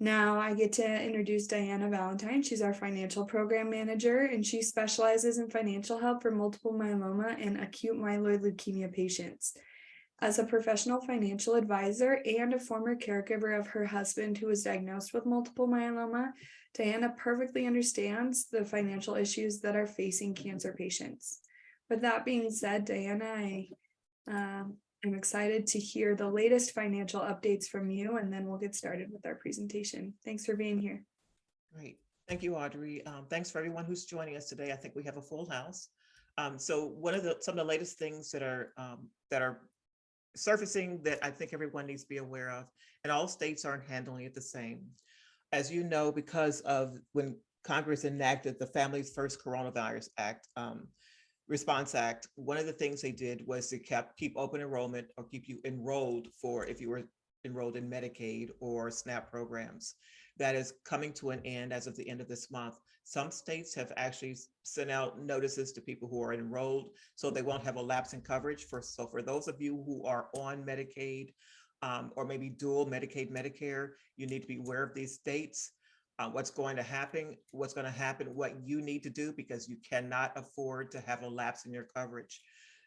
Now I get to introduce Diahanna Vallentine. She's our financial program manager, and she specializes in financial help for multiple myeloma and acute myeloid leukemia patients. As a professional financial advisor and a former caregiver of her husband who was diagnosed with multiple myeloma, Diahanna perfectly understands the financial issues that are facing cancer patients. With that being said, Diahanna, I'm excited to hear the latest financial updates from you, and then we'll get started with our presentation. Thanks for being here. Great. Thank you, Audrey. Thanks for everyone who's joining us today. I think we have a full house. So some of the latest things that are surfacing that I think everyone needs to be aware of, and all states aren't handling it the same. As you know, because of when Congress enacted the Families First Coronavirus Act, Response Act, one of the things they did was to keep open enrollment or keep you enrolled for if you were enrolled in Medicaid or SNAP programs. That is coming to an end as of the end of this month. Some states have actually sent out notices to people who are enrolled so they won't have a lapse in coverage. So for those of you who are on Medicaid or maybe dual Medicaid, Medicare, you need to be aware of these dates. What's going to happen, what you need to do, because you cannot afford to have a lapse in your coverage.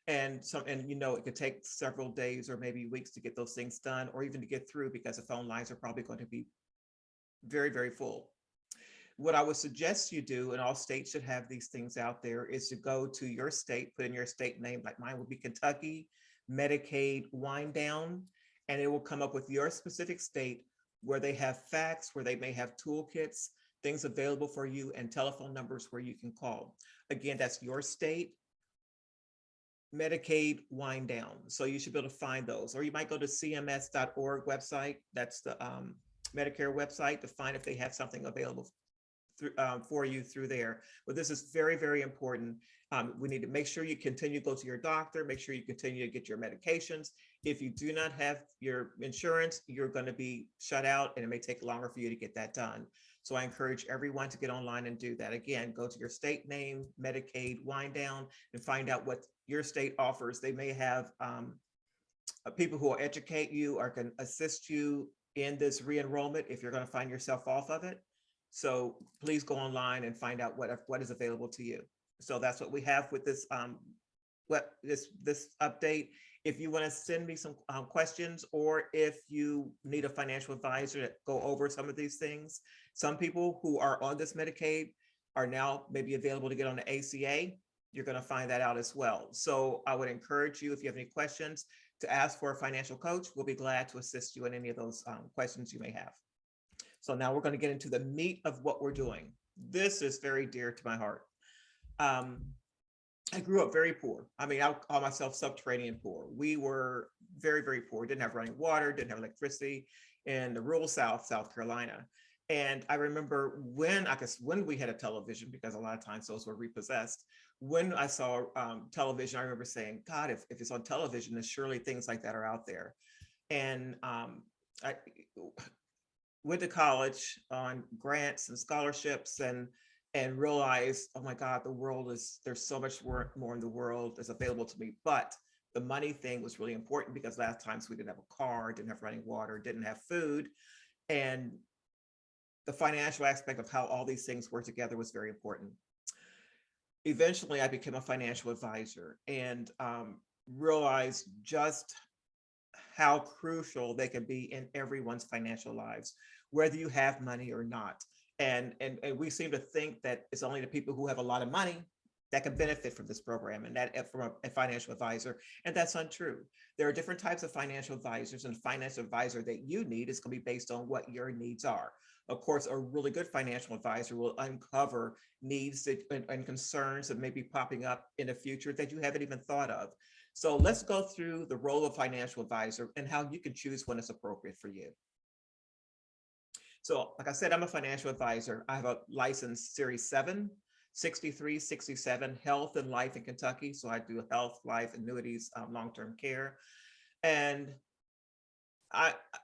And it could take several days or maybe weeks to get those things done, or even to get through, because the phone lines are probably going to be very, very full. What I would suggest you do, and all states should have these things out there, is to go to your state, put in your state name, like mine would be Kentucky, Medicaid wind down, and it will come up with your specific state where they have facts, where they may have toolkits, things available for you, and telephone numbers where you can call. Again, that's your state, Medicaid wind down. So you should be able to find those. Or you might go to cms.org website. That's the Medicare website, to find if they have something available for you through there. But this is very, very important. We need to make sure you continue to go to your doctor, make sure you continue to get your medications. If you do not have your insurance, you're going to be shut out, and it may take longer for you to get that done. So I encourage everyone to get online and do that. Again, go to your state name, Medicaid wind down, and find out what your state offers. They may have people who will educate you or can assist you in this re-enrollment if you're going to find yourself off of it. So please go online and find out what is available to you. So that's what we have with this this update. If you want to send me some questions, or if you need a financial advisor to go over some of these things, some people who are on this Medicaid are now maybe available to get on the ACA. You're going to find that out as well. So I would encourage you, if you have any questions, to ask for a financial coach. We'll be glad to assist you in any of those questions you may have. So now we're going to get into the meat of what we're doing. This is very dear to my heart. I grew up very poor. I mean, I'll call myself subterranean poor. We were very, very poor. Didn't have running water, didn't have electricity in the rural South Carolina. And I remember when we had a television, because a lot of times those were repossessed. When I saw television, I remember saying, God, if it's on television, then surely things like that are out there. And I went to college on grants and scholarships, and realized, oh my God, there's so much more in the world that's available to me. But the money thing was really important, because last times we didn't have a car, didn't have running water, didn't have food. And the financial aspect of how all these things work together was very important. Eventually, I became a financial advisor, and realized just how crucial they can be in everyone's financial lives, whether you have money or not. And we seem to think that it's only the people who have a lot of money that can benefit from this program, and that from a financial advisor. And that's untrue. There are different types of financial advisors, and the financial advisor that you need is going to be based on what your needs are. Of course, a really good financial advisor will uncover needs and concerns that may be popping up in the future that you haven't even thought of. So let's go through the role of financial advisor and how you can choose when it's appropriate for you. So like I said, I'm a financial advisor. I have a license Series 7, 63, 67, health and life in Kentucky. So I do health, life, annuities, long-term care. And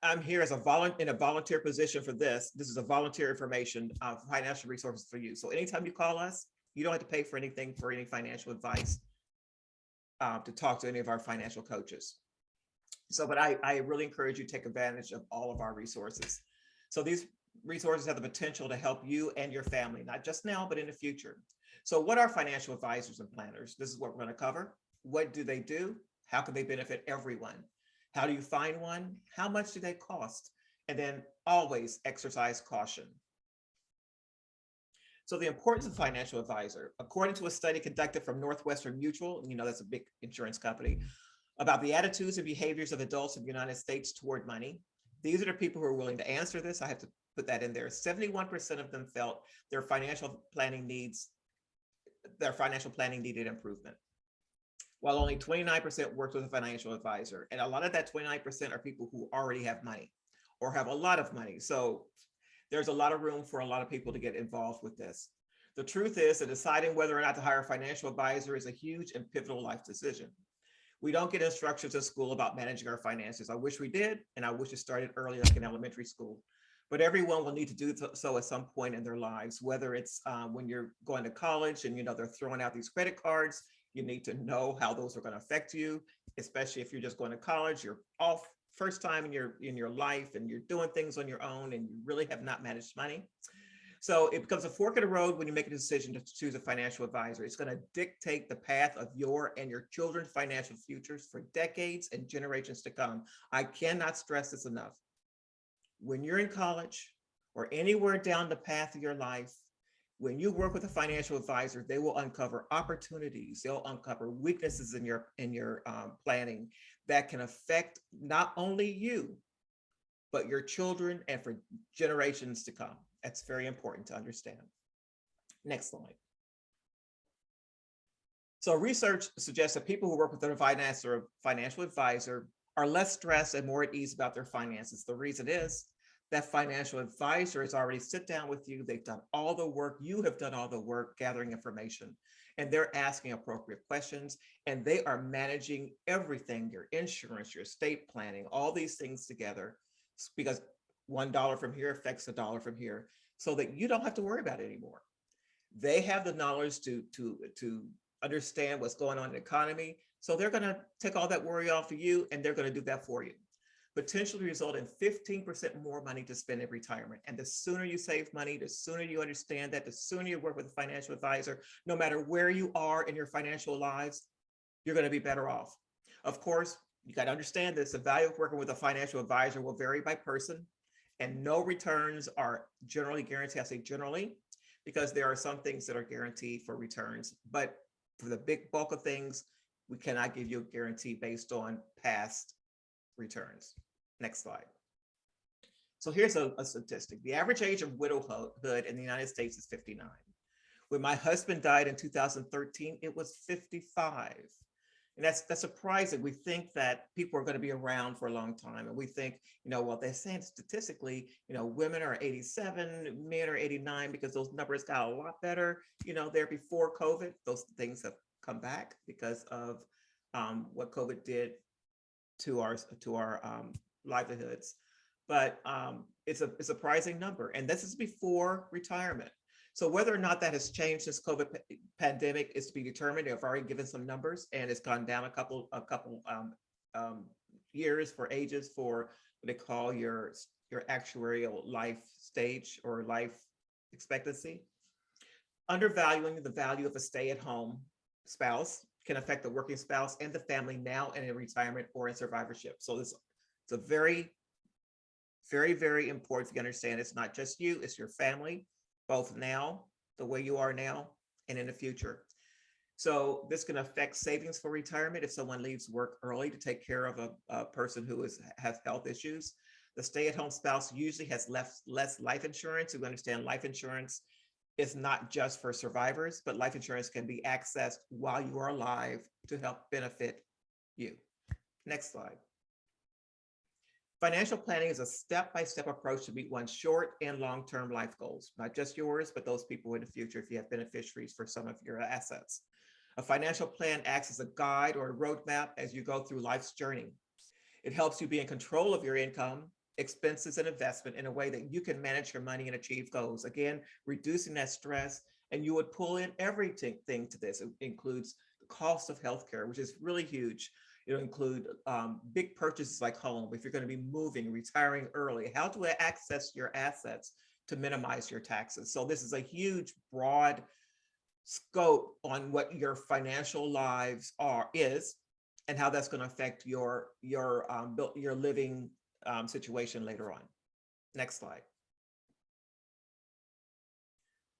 I'm here as in a volunteer position for this. This is a volunteer information, financial resources for you. So anytime you call us, you don't have to pay for anything for any financial advice to talk to any of our financial coaches. So, but I really encourage you to take advantage of all of our resources. So these resources have the potential to help you and your family, not just now, but in the future. So what are financial advisors and planners? This is what we're going to cover. What do they do? How can they benefit everyone? How do you find one? How much do they cost? And then always exercise caution. So the importance of financial advisor, according to a study conducted from Northwestern Mutual, that's a big insurance company, about the attitudes and behaviors of adults in the United States toward money. These are the people who are willing to answer this. I have to put that in there. 71% of them felt their financial planning needed improvement, while only 29% worked with a financial advisor. And a lot of that 29% are people who already have money or have a lot of money. So there's a lot of room for a lot of people to get involved with this. The truth is that deciding whether or not to hire a financial advisor is a huge and pivotal life decision. We don't get instructions in school about managing our finances. I wish we did, and I wish it started early, like in elementary school. But everyone will need to do so at some point in their lives, whether it's when you're going to college and they're throwing out these credit cards. You need to know how those are going to affect you, especially if you're just going to college. You're off first time in your life, and you're doing things on your own, and you really have not managed money. So it becomes a fork in the road when you make a decision to choose a financial advisor. It's going to dictate the path of your and your children's financial futures for decades and generations to come. I cannot stress this enough. When you're in college or anywhere down the path of your life, when you work with a financial advisor, they will uncover opportunities. They'll uncover weaknesses in your planning that can affect not only you, but your children and for generations to come. That's very important to understand. Next slide. So research suggests that people who work with a financial advisor are less stressed and more at ease about their finances. The reason is that financial advisor has already sit down with you. They've done all the work. You have done all the work gathering information, and they're asking appropriate questions, and they are managing everything, your insurance, your estate planning, all these things together, because $1 from here affects $1 from here, so that you don't have to worry about it anymore. They have the knowledge to understand what's going on in the economy. So they're going to take all that worry off of you, and they're going to do that for you. Potentially result in 15% more money to spend in retirement. And the sooner you save money, the sooner you understand that, the sooner you work with a financial advisor, no matter where you are in your financial lives, you're going to be better off. Of course, you got to understand this. The value of working with a financial advisor will vary by person, and no returns are generally guaranteed. I say generally, because there are some things that are guaranteed for returns, but for the big bulk of things, we cannot give you a guarantee based on past returns. Next slide. So here's a statistic. The average age of widowhood in the United States is 59. When my husband died in 2013, it was 55. And that's surprising. We think that people are going to be around for a long time. And we think, well, they're saying statistically, women are 87, men are 89, because those numbers got a lot better, there before COVID. Those things have come back because of what COVID did to our livelihoods. But it's a surprising number. And this is before retirement. So whether or not that has changed since COVID pandemic is to be determined. I've already given some numbers, and it's gone down a couple years for ages for what they call your actuarial life stage or life expectancy. Undervaluing the value of a stay-at-home spouse can affect the working spouse and the family now and in retirement or in survivorship. So it's a very, very, very important to understand. It's not just you, it's your family, both now, the way you are now, and in the future. So this can affect savings for retirement if someone leaves work early to take care of a person who has health issues. The stay-at-home spouse usually has less life insurance. We understand life insurance is not just for survivors, but life insurance can be accessed while you are alive to help benefit you. Next slide. Financial planning is a step-by-step approach to meet one's short and long-term life goals, not just yours, but those people in the future if you have beneficiaries for some of your assets. A financial plan acts as a guide or a roadmap as you go through life's journey. It helps you be in control of your income, expenses, and investment in a way that you can manage your money and achieve goals. Again, reducing that stress, and you would pull in everything to this. It includes the cost of healthcare, which is really huge. It'll include big purchases like home, if you're going to be moving, retiring early, how to access your assets to minimize your taxes. So this is a huge, broad scope on what your financial lives is and how that's going to affect your living situation later on. Next slide.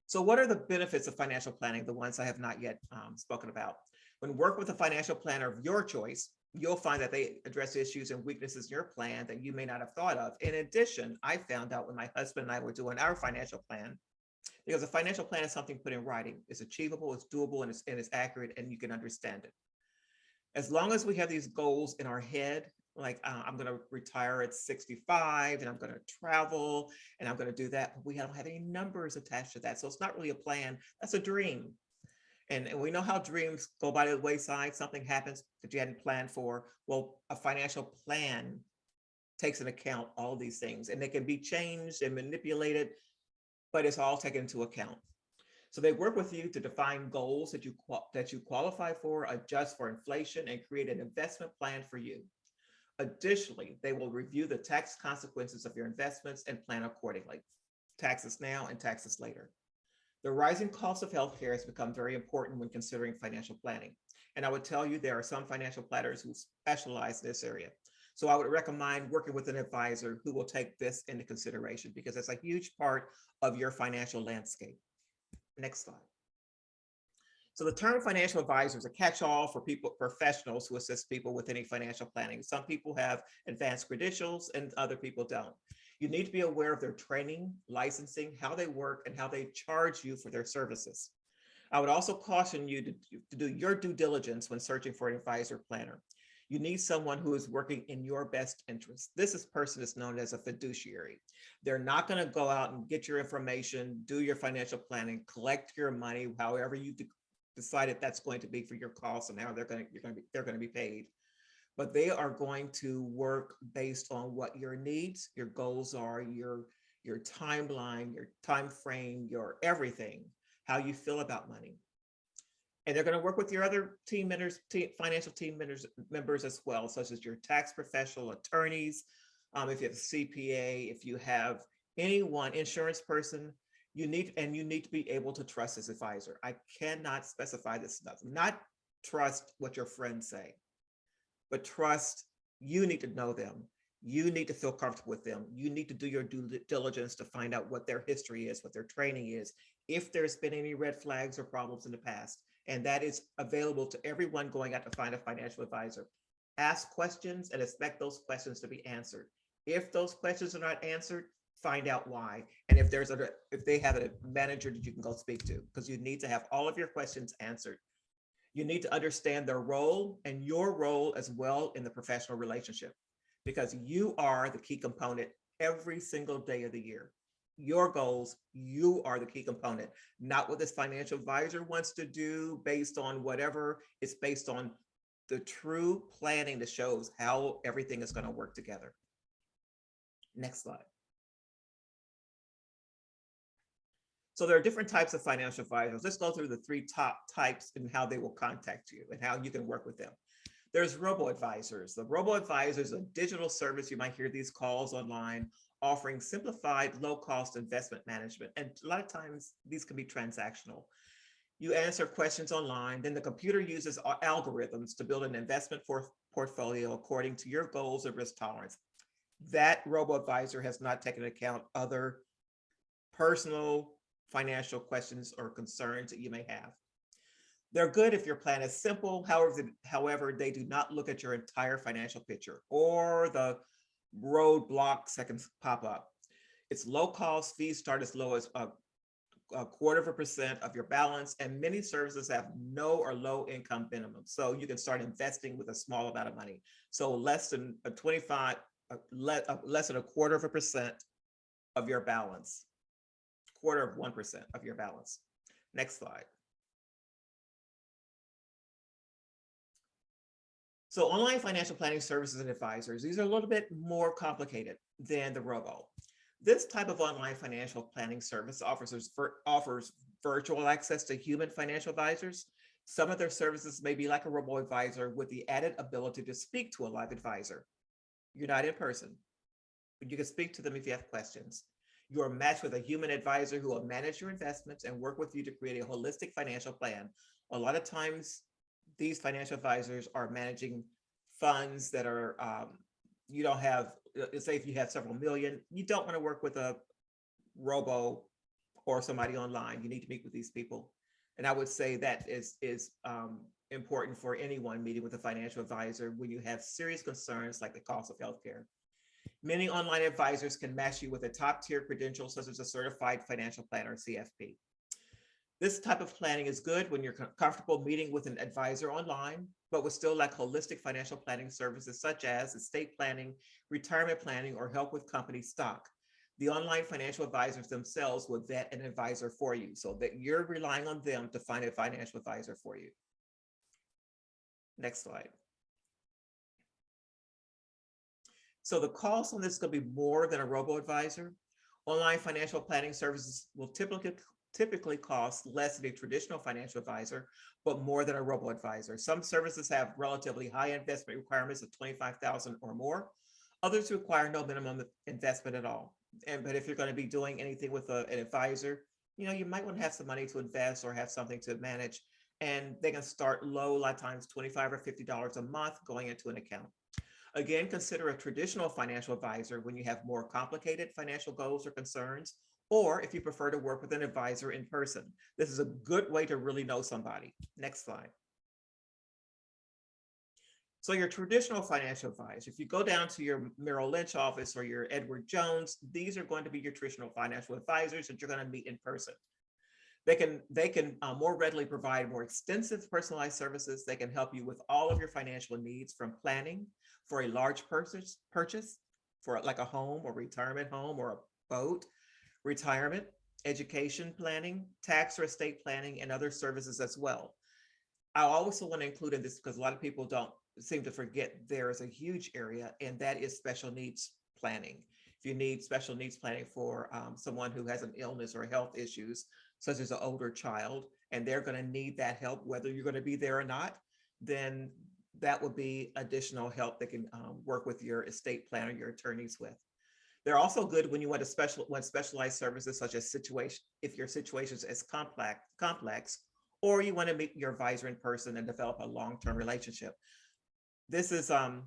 So what are the benefits of financial planning, the ones I have not yet spoken about? When work with a financial planner of your choice, you'll find that they address issues and weaknesses in your plan that you may not have thought of. In addition, I found out when my husband and I were doing our financial plan, because a financial plan is something put in writing. It's achievable, it's doable, and it's accurate, and you can understand it. As long as we have these goals in our head, like I'm going to retire at 65 and I'm going to travel and I'm going to do that, but we don't have any numbers attached to that. So it's not really a plan, that's a dream. And we know how dreams go by the wayside. Something happens that you hadn't planned for. Well, a financial plan takes into account all these things, and they can be changed and manipulated, but it's all taken into account. So they work with you to define goals that you qualify for, adjust for inflation, and create an investment plan for you. Additionally, they will review the tax consequences of your investments and plan accordingly. Taxes now and taxes later. The rising cost of healthcare has become very important when considering financial planning. And I would tell you there are some financial planners who specialize in this area. So I would recommend working with an advisor who will take this into consideration because it's a huge part of your financial landscape. Next slide. So the term financial advisor is a catch-all for professionals who assist people with any financial planning. Some people have advanced credentials and other people don't. You need to be aware of their training, licensing, how they work, and how they charge you for their services. I would also caution you to do your due diligence when searching for an advisor planner. You need someone who is working in your best interest. This person is known as a fiduciary. They're not going to go out and get your information, do your financial planning, collect your money, however you decided that's going to be for your costs and how they're going to be paid. But they are going to work based on what your needs, your goals are, your timeline, your time frame, your everything, how you feel about money. And they're going to work with your other team members, financial team members as well, such as your tax professional, attorneys, if you have a CPA, if you have anyone, insurance person, you need to be able to trust this advisor. I cannot specify this enough. Not trust what your friends say, but trust, you need to know them. You need to feel comfortable with them. You need to do your due diligence to find out what their history is, what their training is, if there's been any red flags or problems in the past. And that is available to everyone going out to find a financial advisor. Ask questions and expect those questions to be answered. If those questions are not answered, find out why. And if they have a manager that you can go speak to, because you need to have all of your questions answered. You need to understand their role and your role as well in the professional relationship, because you are the key component every single day of the year. Your goals, you are the key component, not what this financial advisor wants to do based on whatever. It's based on the true planning that shows how everything is going to work together. Next slide. So there are different types of financial advisors. Let's go through the three top types and how they will contact you and how you can work with them. There's robo-advisors. The robo-advisor is a digital service. You might hear these calls online, offering simplified, low-cost investment management. And a lot of times these can be transactional. You answer questions online, then the computer uses algorithms to build an investment portfolio according to your goals and risk tolerance. That robo-advisor has not taken into account other personal financial questions or concerns that you may have. They're good if your plan is simple. However, they do not look at your entire financial picture or the roadblocks that can pop up. It's low cost. Fees start as low as a 0.25% of your balance, and many services have no or low income minimum. So you can start investing with a small amount of money. So less than a 0.25% of your balance, 0.25% of your balance. Next slide. So online financial planning services and advisors, these are a little bit more complicated than the robo. This type of online financial planning service offers virtual access to human financial advisors. Some of their services may be like a robo advisor with the added ability to speak to a live advisor. You're not in person, but you can speak to them if you have questions. You are matched with a human advisor who will manage your investments and work with you to create a holistic financial plan. A lot of times, these financial advisors are managing funds that are, you don't have, say if you have several million, you don't want to work with a robo or somebody online. You need to meet with these people. And I would say that is important for anyone meeting with a financial advisor when you have serious concerns like the cost of healthcare. Many online advisors can match you with a top tier credential, such as a certified financial planner, CFP. This type of planning is good when you're comfortable meeting with an advisor online, but would still lack holistic financial planning services such as estate planning, retirement planning, or help with company stock. The online financial advisors themselves will vet an advisor for you so that you're relying on them to find a financial advisor for you. Next slide. So the cost on this is going to be more than a robo-advisor. Online financial planning services will typically cost less than a traditional financial advisor, but more than a robo-advisor. Some services have relatively high investment requirements of $25,000 or more. Others require no minimum investment at all. But if you're going to be doing anything with an advisor, you might want to have some money to invest or have something to manage. And they can start low, a lot of times $25 or $50 a month going into an account. Again, consider a traditional financial advisor when you have more complicated financial goals or concerns, or if you prefer to work with an advisor in person. This is a good way to really know somebody. Next slide. So your traditional financial advisor, if you go down to your Merrill Lynch office or your Edward Jones, these are going to be your traditional financial advisors that you're going to meet in person. They can more readily provide more extensive personalized services. They can help you with all of your financial needs, from planning for a large purchase for like a home or retirement home or a boat, retirement, education planning, tax or estate planning, and other services as well. I also want to include in this because a lot of people don't seem to forget there is a huge area, and that is special needs planning. If you need special needs planning for someone who has an illness or health issues, such as an older child, and they're going to need that help, whether you're going to be there or not, then that would be additional help that can work with your estate planner, your attorneys with. They're also good when you want specialized services, such as if your situation is complex, or you want to meet your advisor in person and develop a long-term relationship. This is, I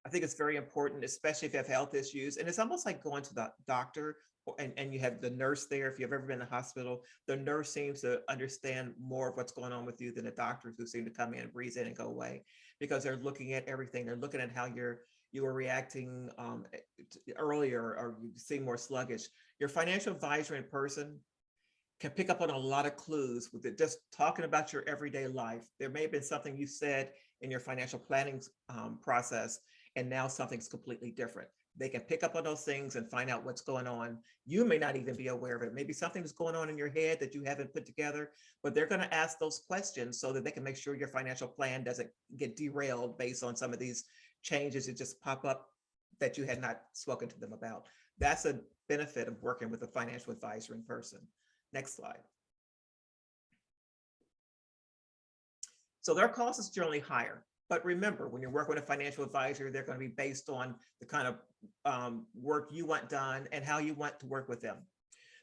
think it's very important, especially if you have health issues. And it's almost like going to the doctor and you have the nurse there. If you've ever been in the hospital, the nurse seems to understand more of what's going on with you than the doctors, who seem to come in, breathe in and go away, because they're looking at everything. They're looking at how you were reacting earlier, or you seem more sluggish. Your financial advisor in person can pick up on a lot of clues with it, just talking about your everyday life. There may have been something you said in your financial planning process, and now something's completely different. They can pick up on those things and find out what's going on. You may not even be aware of it. Maybe something's going on in your head that you haven't put together, but they're going to ask those questions so that they can make sure your financial plan doesn't get derailed based on some of these changes that just pop up that you had not spoken to them about. That's a benefit of working with a financial advisor in person. Next slide. So their cost is generally higher. But remember, when you're working with a financial advisor, they're going to be based on the kind of work you want done and how you want to work with them.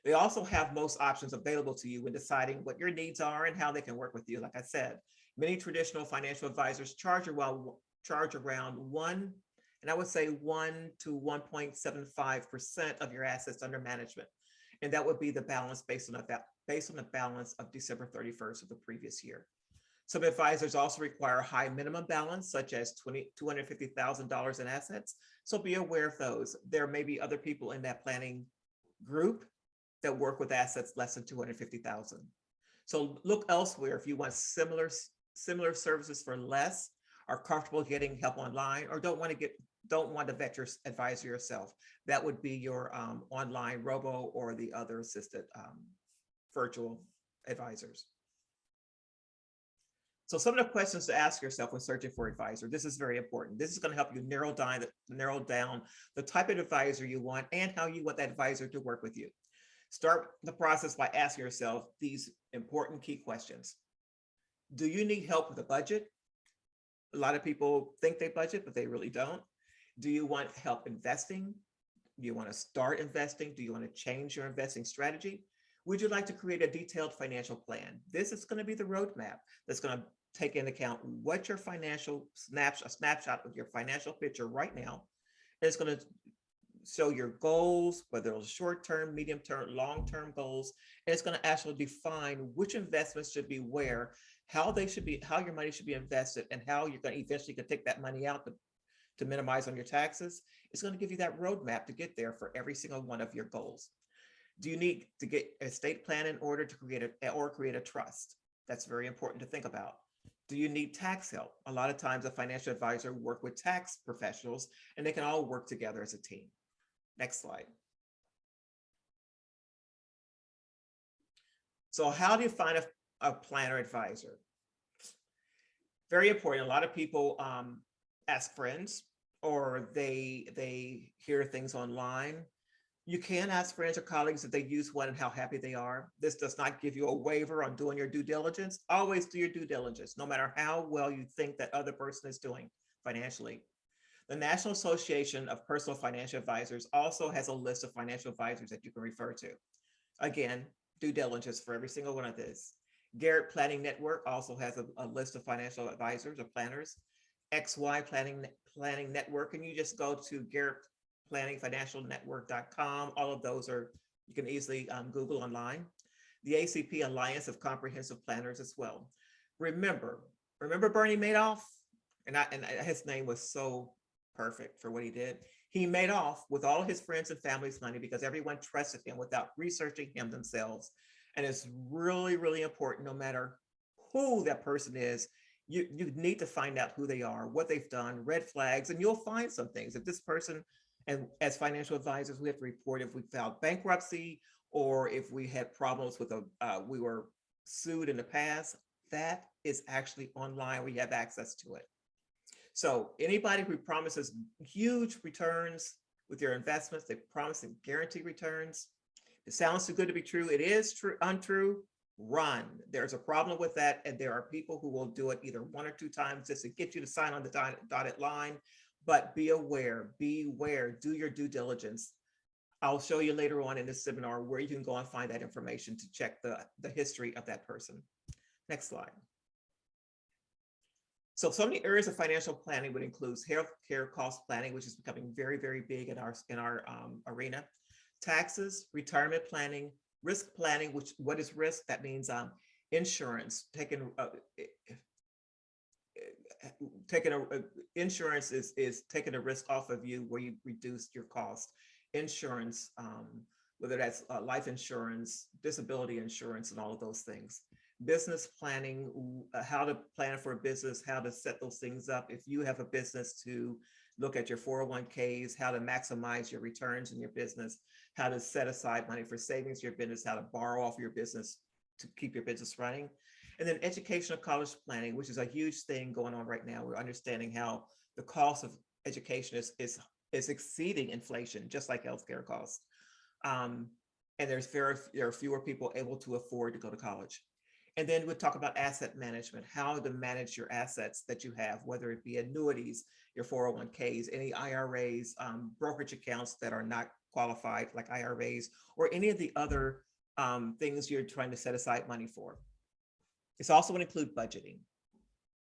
They also have most options available to you when deciding what your needs are and how they can work with you. Like I said, many traditional financial advisors charge around 1 to 1.75% of your assets under management. And that would be the balance based on the balance of December 31st of the previous year. Some advisors also require high minimum balance, such as $250,000 in assets. So be aware of those. There may be other people in that planning group that work with assets less than $250,000. So look elsewhere if you want similar services for less, are comfortable getting help online, or don't want to vet your advisor yourself. That would be your online robo or the other assisted virtual advisors. So some of the questions to ask yourself when searching for an advisor, this is very important. This is going to help you narrow down the type of advisor you want and how you want that advisor to work with you. Start the process by asking yourself these important key questions. Do you need help with a budget? A lot of people think they budget, but they really don't. Do you want help investing? Do you want to start investing? Do you want to change your investing strategy? Would you like to create a detailed financial plan? This is going to be the roadmap that's going to take into account what your financial snapshot of your financial picture right now. It's going to show your goals, whether it's short-term, medium-term, long-term goals. And it's going to actually define which investments should be where, how they should be, how your money should be invested, and how you're going to eventually take that money out to minimize on your taxes. It's going to give you that roadmap to get there for every single one of your goals. Do you need to get a estate plan in order to create a trust? That's very important to think about. Do you need tax help? A lot of times a financial advisor work with tax professionals and they can all work together as a team. Next slide. So how do you find a planner advisor? Very important. A lot of people ask friends, or they hear things online. You can ask friends or colleagues if they use one and how happy they are. This does not give you a waiver on doing your due diligence. Always do your due diligence, no matter how well you think that other person is doing financially. The National Association of Personal Financial Advisors also has a list of financial advisors that you can refer to. Again, due diligence for every single one of this. Garrett Planning Network also has a list of financial advisors or planners. XY Planning Network, and you just go to Garrett Planning Financial Network.com. All of those are, you can easily Google online. The ACP Alliance of Comprehensive Planners as well. Remember Bernie Madoff? And his name was so perfect for what he did. He made off with all his friends and family's money because everyone trusted him without researching him themselves. And it's really, really important, no matter who that person is, you need to find out who they are, what they've done, red flags, and you'll find some things. If this person, and as financial advisors, we have to report if we filed bankruptcy or if we had problems with we were sued in the past, that is actually online. We have access to it. So anybody who promises huge returns with your investments, they promise and guarantee returns. It sounds too good to be true. It is true, untrue. Run. There's a problem with that, and there are people who will do it either one or two times just to get you to sign on the dotted line. But be aware, beware, do your due diligence. I'll show you later on in this seminar where you can go and find that information to check the history of that person. Next slide. So some of the areas of financial planning would include healthcare cost planning, which is becoming very, very big in our arena. Taxes, retirement planning, risk planning, which what is risk? That means insurance. Insurance is taking a risk off of you where you reduce your cost. Insurance, whether that's life insurance, disability insurance, and all of those things. Business planning, how to plan for a business, how to set those things up. If you have a business, to look at your 401ks, how to maximize your returns in your business, how to set aside money for savings in your business, how to borrow off your business to keep your business running. And then educational college planning, which is a huge thing going on right now. We're understanding how the cost of education is exceeding inflation, just like healthcare costs. And there are fewer people able to afford to go to college. And then we'll talk about asset management, how to manage your assets that you have, whether it be annuities, your 401ks, any IRAs, brokerage accounts that are not qualified like IRAs, or any of the other things you're trying to set aside money for. It's also going to include budgeting.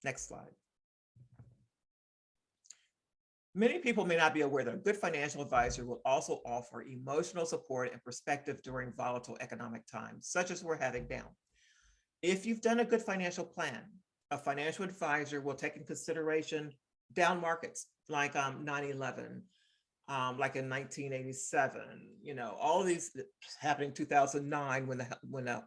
Next slide. Many people may not be aware that a good financial advisor will also offer emotional support and perspective during volatile economic times, such as we're having now. If you've done a good financial plan, a financial advisor will take in consideration down markets like 9/11, like in 1987, all of these happening in 2009 when the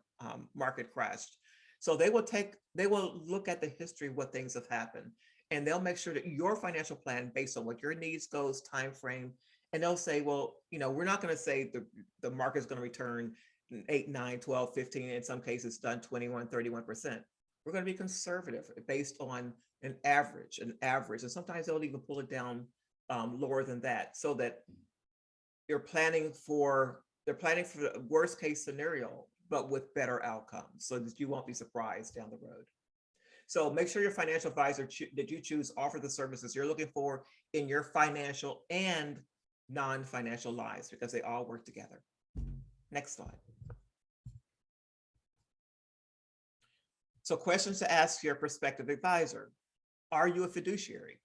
market crashed. So they will look at the history of what things have happened, and they'll make sure that your financial plan based on what your needs goes, time frame, and they'll say, well, we're not going to say the market's going to return 8, 9, 12, 15, in some cases done 21, 31%. We're going to be conservative based on an average, and sometimes they'll even pull it down lower than that, so that they're planning for the worst case scenario, but with better outcomes, so that you won't be surprised down the road. So make sure your financial advisor that you choose offer the services you're looking for in your financial and non-financial lives, because they all work together. Next slide. So questions to ask your prospective advisor. Are you a fiduciary?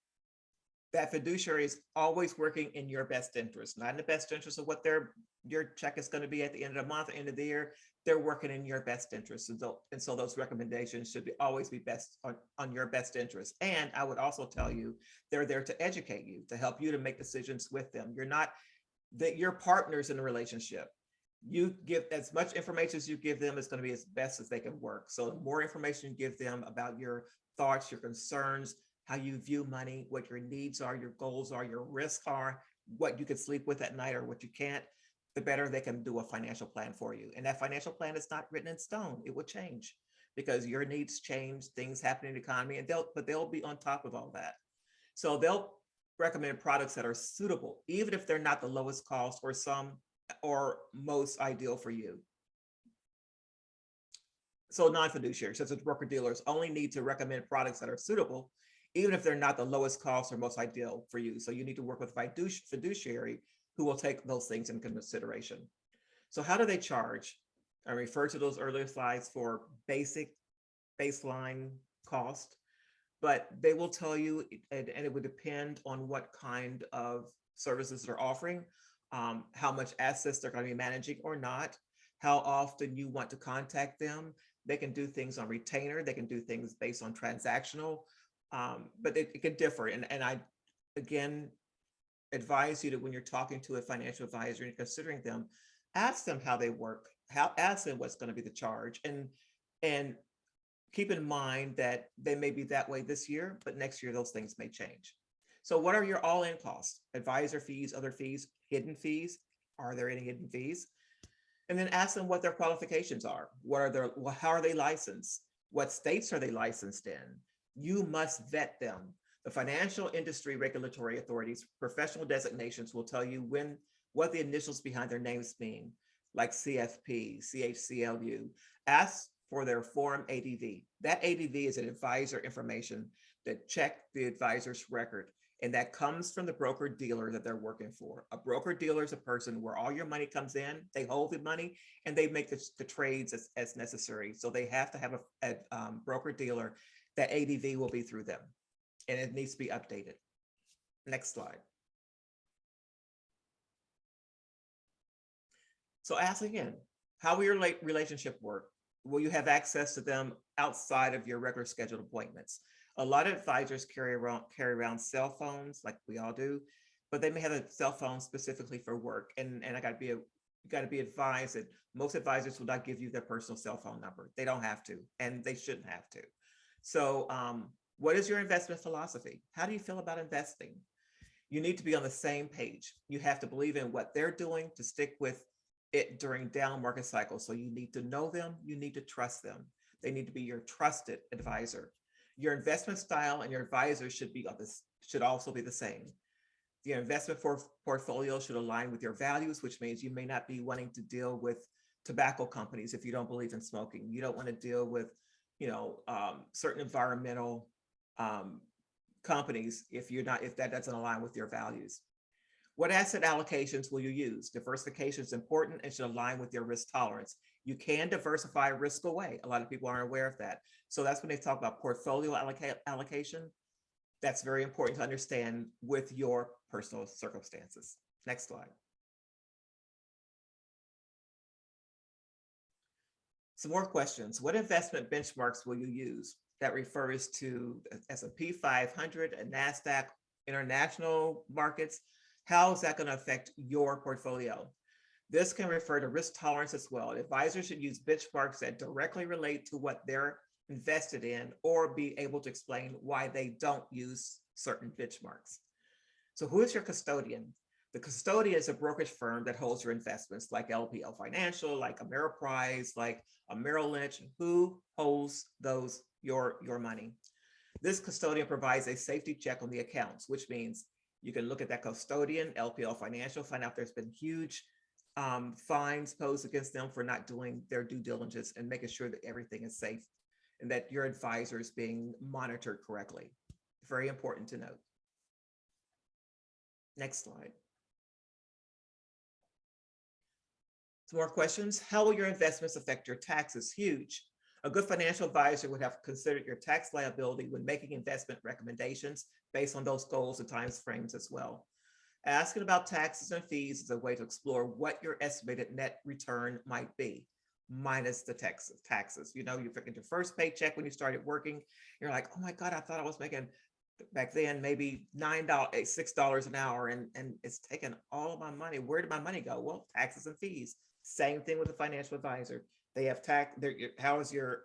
That fiduciary is always working in your best interest, not in the best interest of what your check is going to be at the end of the month, end of the year. They're working in your best interest. And so those recommendations should always be best on your best interest. And I would also tell you, they're there to educate you, to help you to make decisions with them. You're partners in the relationship. You give as much information as you give them, is going to be as best as they can work. So the more information you give them about your thoughts, your concerns, how you view money, what your needs are, your goals are, your risks are, what you can sleep with at night or what you can't, the better they can do a financial plan for you. And that financial plan is not written in stone. It will change because your needs change, things happen in the economy, and they'll be on top of all that. So they'll recommend products that are suitable, even if they're not the lowest cost or most ideal for you. So non-fiduciaries, such as broker-dealers, only need to recommend products that are suitable, even if they're not the lowest cost or most ideal for you. So you need to work with a fiduciary who will take those things into consideration. So how do they charge? I referred to those earlier slides for baseline cost, but they will tell you, and it would depend on what kind of services they're offering, how much assets they're going to be managing or not, how often you want to contact them. They can do things on retainer. They can do things based on transactional, but it can differ. And I, again, advise you that when you're talking to a financial advisor and considering them, ask them how they work, ask them what's going to be the charge, and keep in mind that they may be that way this year, but next year those things may change. So what are your all-in costs? Advisor fees, other fees, hidden fees? Are there any hidden fees? And then ask them what their qualifications are. How are they licensed? What states are they licensed in? You must vet them. The financial industry regulatory authorities, professional designations will tell you what the initials behind their names mean, like CFP, CHCLU. Ask for their Form ADV. That ADV is an advisor information that check the advisor's record. And that comes from the broker dealer that they're working for. A broker dealer is a person where all your money comes in, they hold the money, and they make the trades as necessary. So they have to have a broker dealer. That ADV will be through them, and it needs to be updated. Next slide. So ask again, how will your relationship work? Will you have access to them outside of your regular scheduled appointments? A lot of advisors carry around cell phones, like we all do, but they may have a cell phone specifically for work. And I got to be advised that most advisors will not give you their personal cell phone number. They don't have to, and they shouldn't have to. So what is your investment philosophy? How do you feel about investing? You need to be on the same page. You have to believe in what they're doing to stick with it during down market cycles. So you need to know them. You need to trust them. They need to be your trusted advisor. Your investment style and your advisor should also be the same. Your investment portfolio should align with your values, which means you may not be wanting to deal with tobacco companies if you don't believe in smoking. You don't want to deal with, certain environmental companies if that doesn't align with your values. What asset allocations will you use? Diversification is important and should align with your risk tolerance. You can diversify risk away. A lot of people aren't aware of that. So that's when they talk about portfolio allocation. That's very important to understand with your personal circumstances. Next slide. Some more questions. What investment benchmarks will you use? That refers to S&P 500 and NASDAQ international markets. How is that going to affect your portfolio? This can refer to risk tolerance as well. Advisors should use benchmarks that directly relate to what they're invested in, or be able to explain why they don't use certain benchmarks. So who is your custodian? The custodian is a brokerage firm that holds your investments, like LPL Financial, like Ameriprise, like a Merrill Lynch. Who holds your money? This custodian provides a safety check on the accounts, which means you can look at that custodian, LPL Financial, find out there's been huge fines posed against them for not doing their due diligence and making sure that everything is safe and that your advisor is being monitored correctly. Very important to note. Next slide. Some more questions. How will your investments affect your taxes? Huge. A good financial advisor would have considered your tax liability when making investment recommendations based on those goals and time frames as well. Asking about taxes and fees is a way to explore what your estimated net return might be, minus the taxes. You know, you get your first paycheck when you started working, you're like, oh my God, I thought I was making back then maybe $9, $6 an hour, and it's taken all of my money. Where did my money go? Well, taxes and fees. Same thing with a financial advisor. They have how is your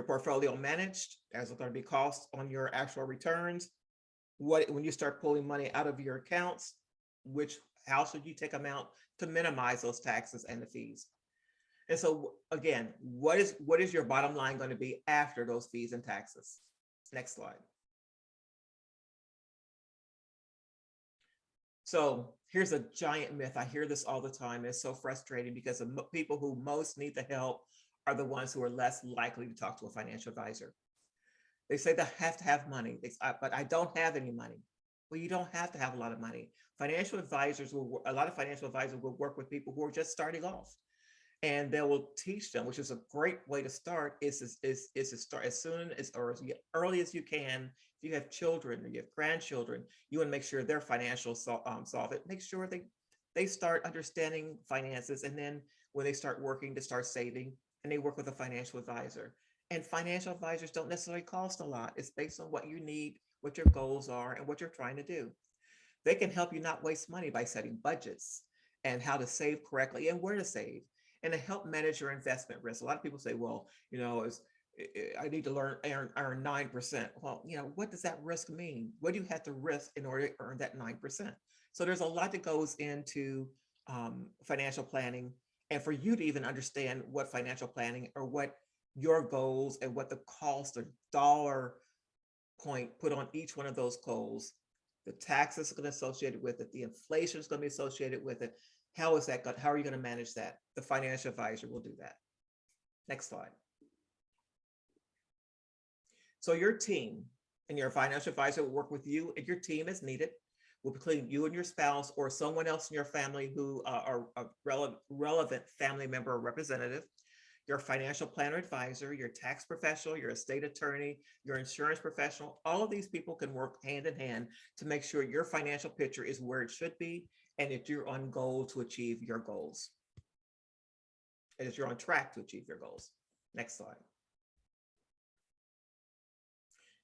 portfolio managed? There's going to be costs on your actual returns. When you start pulling money out of your accounts, how should you take them out to minimize those taxes and the fees? And so again, what is your bottom line going to be after those fees and taxes? Next slide. So here's a giant myth. I hear this all the time. It's so frustrating because the people who most need the help are the ones who are less likely to talk to a financial advisor. They say they have to have money, but I don't have any money. Well, you don't have to have a lot of money. A lot of financial advisors will work with people who are just starting off, and they will teach them, which is a great way to start, is to start as soon as, or as early as you can. If you have children or you have grandchildren, you want to make sure their financial solvent. Make sure they start understanding finances, and then when they start working, to start saving, and they work with a financial advisor. And financial advisors don't necessarily cost a lot. It's based on what you need, what your goals are, and what you're trying to do. They can help you not waste money by setting budgets and how to save correctly and where to save, and to help manage your investment risk. A lot of people say, well, you know, I need to earn 9%. Well, you know, what does that risk mean? What do you have to risk in order to earn that 9%? So there's a lot that goes into financial planning. And for you to even understand what financial planning, or what your goals and what the cost or dollar point put on each one of those goals, the taxes are going to be associated with it, the inflation is going to be associated with it. How are you going to manage that? The financial advisor will do that. Next slide. So your team and your financial advisor will work with you and your team as needed. Will include you and your spouse or someone else in your family who are a relevant family member or representative. Your financial planner advisor, your tax professional, your estate attorney, your insurance professional, all of these people can work hand in hand to make sure your financial picture is where it should be, and that you're on goal to achieve your goals. And that you're on track to achieve your goals. Next slide.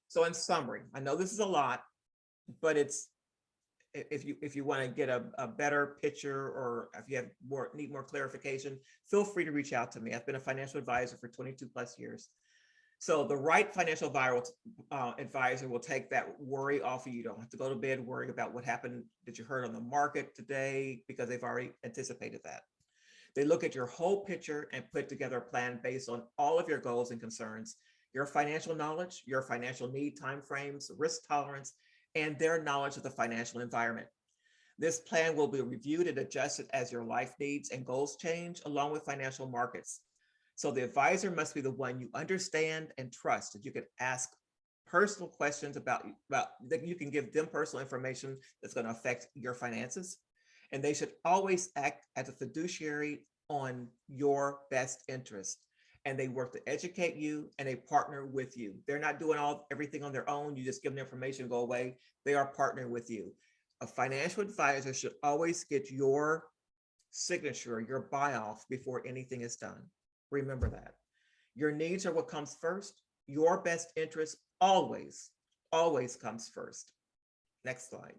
So in summary, I know this is a lot, but if you want to get a better picture, or if you need more clarification, feel free to reach out to me. I've been a financial advisor for 22 plus years. So the right financial advisor will take that worry off of you. You don't have to go to bed worrying about what happened that you heard on the market today, because they've already anticipated that. They look at your whole picture and put together a plan based on all of your goals and concerns, your financial knowledge, your financial need timeframes, risk tolerance, and their knowledge of the financial environment. This plan will be reviewed and adjusted as your life needs and goals change, along with financial markets. So the advisor must be the one you understand and trust, that you can ask personal questions about that you can give them personal information that's going to affect your finances. And they should always act as a fiduciary on your best interest. And they work to educate you, and they partner with you. They're not doing everything on their own. You just give them information, go away. They are partnering with you. A financial advisor should always get your signature, your buy-off, before anything is done. Remember that. Your needs are what comes first. Your best interest always comes first. Next slide.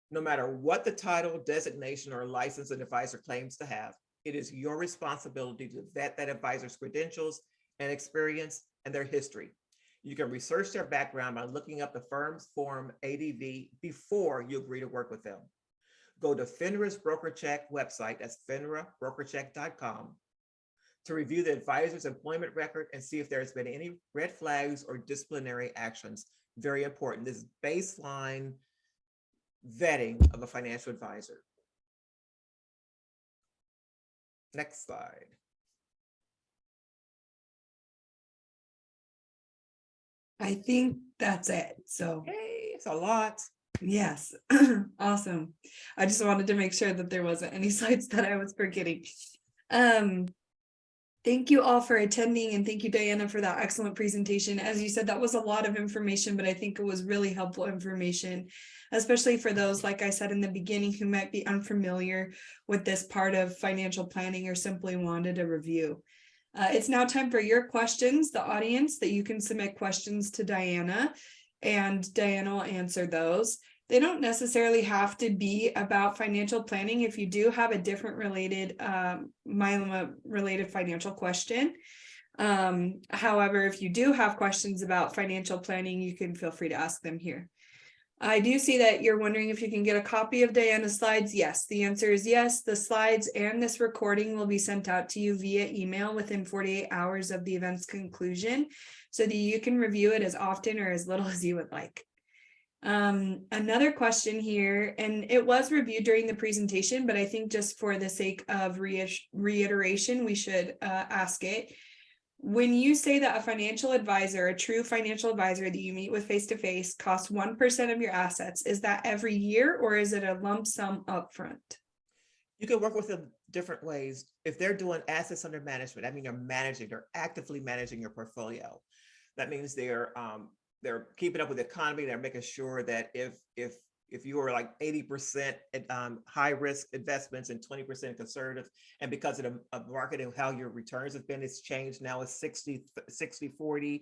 No matter what the title, designation, or license an advisor claims to have, it is your responsibility to vet that advisor's credentials and experience and their history. You can research their background by looking up the firm's Form ADV before you agree to work with them. Go to FINRA's Broker Check website, that's finrabrokercheck.com, to review the advisor's employment record and see if there's been any red flags or disciplinary actions. Very important. This is baseline vetting of a financial advisor. Next slide. I think that's it. So Hey, it's a lot. yes, awesome. I just wanted to make sure that there wasn't any slides that I was forgetting. Um, Thank you all for attending, and thank you, Diana, for that excellent presentation. As you said, that was a lot of information, but I think it was really helpful information, especially for those, like I said in the beginning, who might be unfamiliar with this part of financial planning or simply wanted a review. It's now time for your questions, the audience, that you can submit questions to Diana, and Diana will answer those. They don't necessarily have to be about financial planning. If you do have a different related myeloma related financial question. However, if you do have questions about financial planning, you can feel free to ask them here. I do see that you're wondering if you can get a copy of Diana's slides. Yes, the answer is yes. The slides and this recording will be sent out to you via email within 48 hours of the event's conclusion, so that you can review it as often or as little as you would like. Another question here, and it was reviewed during the presentation, but I think just for the sake of reiteration, we should ask it. When you say that a financial advisor, a true financial advisor that you meet with face-to-face costs 1% of your assets, is that every year or is it a lump sum upfront? You can work with them different ways. If they're doing assets under management, I mean, they're actively managing your portfolio. That means they're keeping up with the economy. They're making sure that if you are like 80% high risk investments and 20% conservative, and because of the market and how your returns have been, it's changed. Now it's 60-40.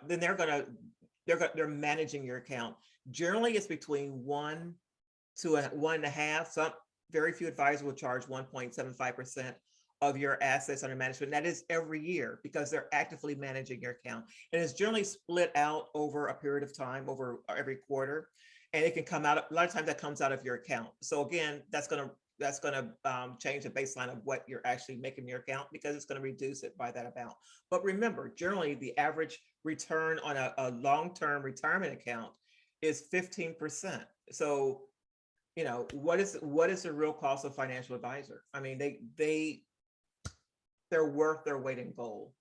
Then they're managing your account. Generally, it's between 1 to 1.5. Some very few advisors will charge 1.75% of your assets under management. That is every year, because they're actively managing your account. And it's generally split out over a period of time, over every quarter. And it can come out, a lot of times that comes out of your account. So again, that's gonna change the baseline of what you're actually making in your account, because it's gonna reduce it by that amount. But remember, generally the average return on a long-term retirement account is 15%. So, what is the real cost of financial advisor? I mean, they're worth their weight in gold.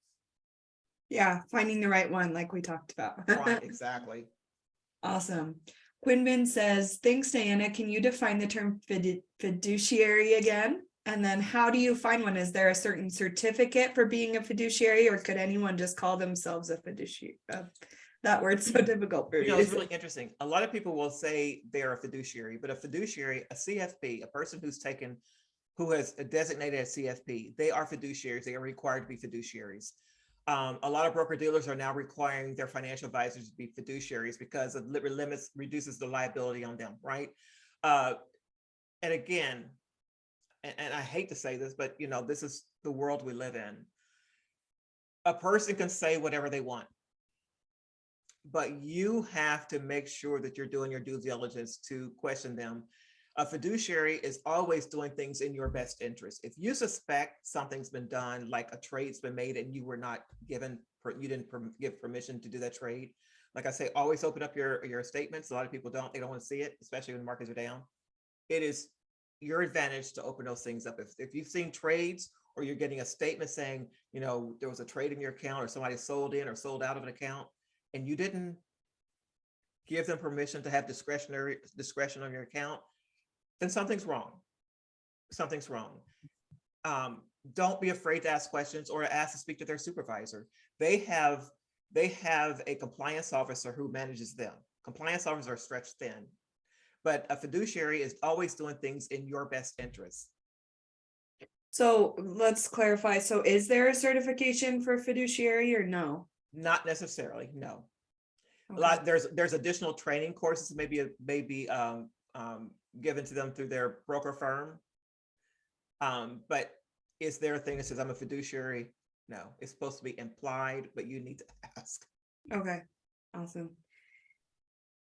Yeah, finding the right one, like we talked about. Right, exactly. Awesome. Quinben says, thanks, Diana. Can you define the term fiduciary again? And then how do you find one? Is there a certain certificate for being a fiduciary, or could anyone just call themselves a fiduciary? That word's so difficult for you. It's really interesting. A lot of people will say they're a fiduciary, but a fiduciary, a CFP, a person who has designated as CFP, they are fiduciaries. They are required to be fiduciaries. A lot of broker dealers are now requiring their financial advisors to be fiduciaries, because it reduces the liability on them, right? And again, and I hate to say this, but this is the world we live in. A person can say whatever they want, but you have to make sure that you're doing your due diligence to question them. A fiduciary is always doing things in your best interest. If you suspect something's been done, like a trade's been made and you didn't give permission to do that trade, like I say, always open up your statements. A lot of people don't. They don't want to see it, especially when markets are down. It is your advantage to open those things up. If you've seen trades, or you're getting a statement saying, there was a trade in your account, or somebody sold in or sold out of an account, and you didn't give them permission to have discretion on your account, then something's wrong. Something's wrong. Don't be afraid to ask questions or ask to speak to their supervisor. They have a compliance officer who manages them. Compliance officers are stretched thin, but a fiduciary is always doing things in your best interest. So let's clarify. So is there a certification for fiduciary or no? Not necessarily, no. Okay. There's additional training courses maybe given to them through their broker firm. But is there a thing that says I'm a fiduciary? No, it's supposed to be implied, but you need to ask. Okay, awesome.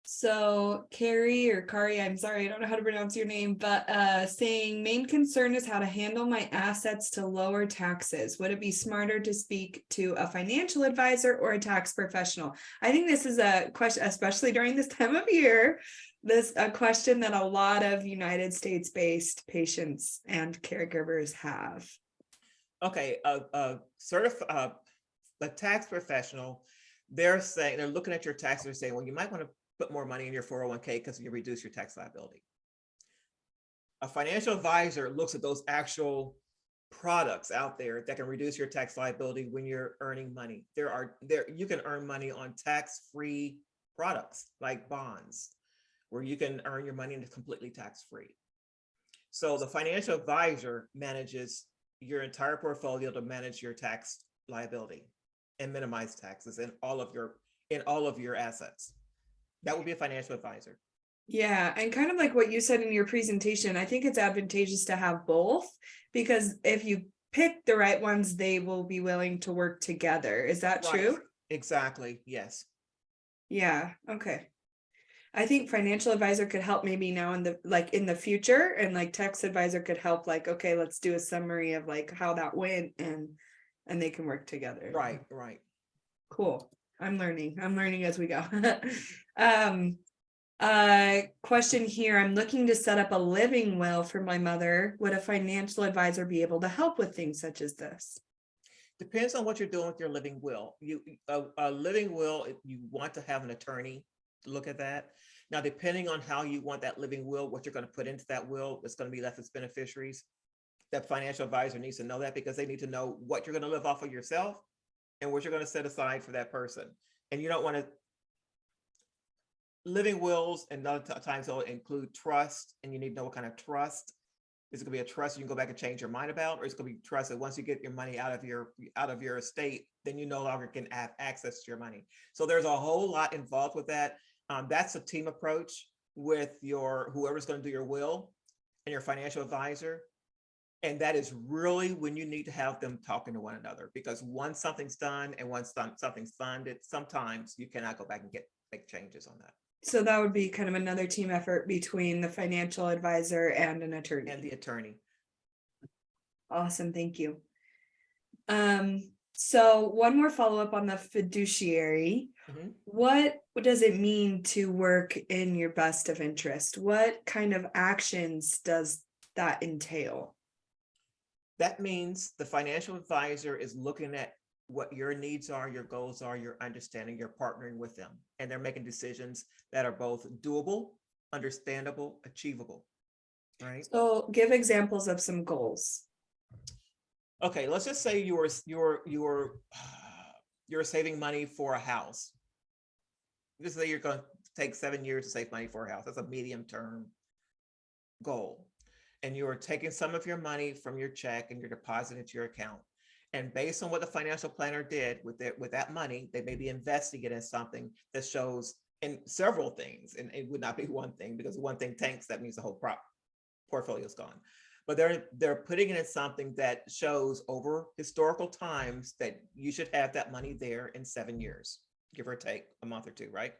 So Carrie or Kari, I'm sorry, I don't know how to pronounce your name, but saying main concern is how to handle my assets to lower taxes. Would it be smarter to speak to a financial advisor or a tax professional? I think this is a question, especially during this time of year, a question that a lot of United States-based patients and caregivers have. Okay, a tax professional, they're saying, they're looking at your taxes, they're saying, well, you might want to put more money in your 401k because you reduce your tax liability. A financial advisor looks at those actual products out there that can reduce your tax liability when you're earning money. You can earn money on tax-free products like bonds, where you can earn your money and it's completely tax-free. So the financial advisor manages your entire portfolio to manage your tax liability and minimize taxes in all of your assets. That would be a financial advisor. Yeah, and kind of like what you said in your presentation, I think it's advantageous to have both, because if you pick the right ones, they will be willing to work together. Is that Right. true? Exactly. Yes. Yeah, okay. I think financial advisor could help maybe now in the future, and like tax advisor could help like, okay, let's do a summary of like how that went, and they can work together. Right. Right. Cool. I'm learning as we go. Question here. I'm looking to set up a living will for my mother. Would a financial advisor be able to help with things such as this? Depends on what you're doing with your living will. A living will, if you want to have an attorney to look at that. Now, depending on how you want that living will, what you're going to put into that will, it's going to be left as beneficiaries. That financial advisor needs to know that, because they need to know what you're going to live off of yourself and what you're going to set aside for that person. And you don't want to, living wills and other times they'll include trust, and you need to know what kind of trust. Is it going to be a trust you can go back and change your mind about, or it's going to be trust that once you get your money out of your estate, then you no longer can have access to your money. So there's a whole lot involved with that. That's a team approach with whoever's going to do your will and your financial advisor. And that is really when you need to have them talking to one another, because once something's done and once something's funded, sometimes you cannot go back and make changes on that. So that would be kind of another team effort between the financial advisor and an attorney. And the attorney. Awesome, thank you. So one more follow-up on the fiduciary. Mhm. What does it mean to work in your best of interest? What kind of actions does that entail? That means the financial advisor is looking at what your needs are, your goals are, your understanding, you're partnering with them, and they're making decisions that are both doable, understandable, achievable, right? So give examples of some goals. Okay, let's just say you're saving money for a house. Just say you're going to take 7 years to save money for a house. That's a medium-term goal. And you're taking some of your money from your check and you're depositing it to your account. And based on what the financial planner did with that money, they may be investing it in something that shows in several things. And it would not be one thing, because one thing tanks, that means the whole portfolio is gone. But they're putting it in something that shows over historical times that you should have that money there in 7 years, give or take a month or two, right?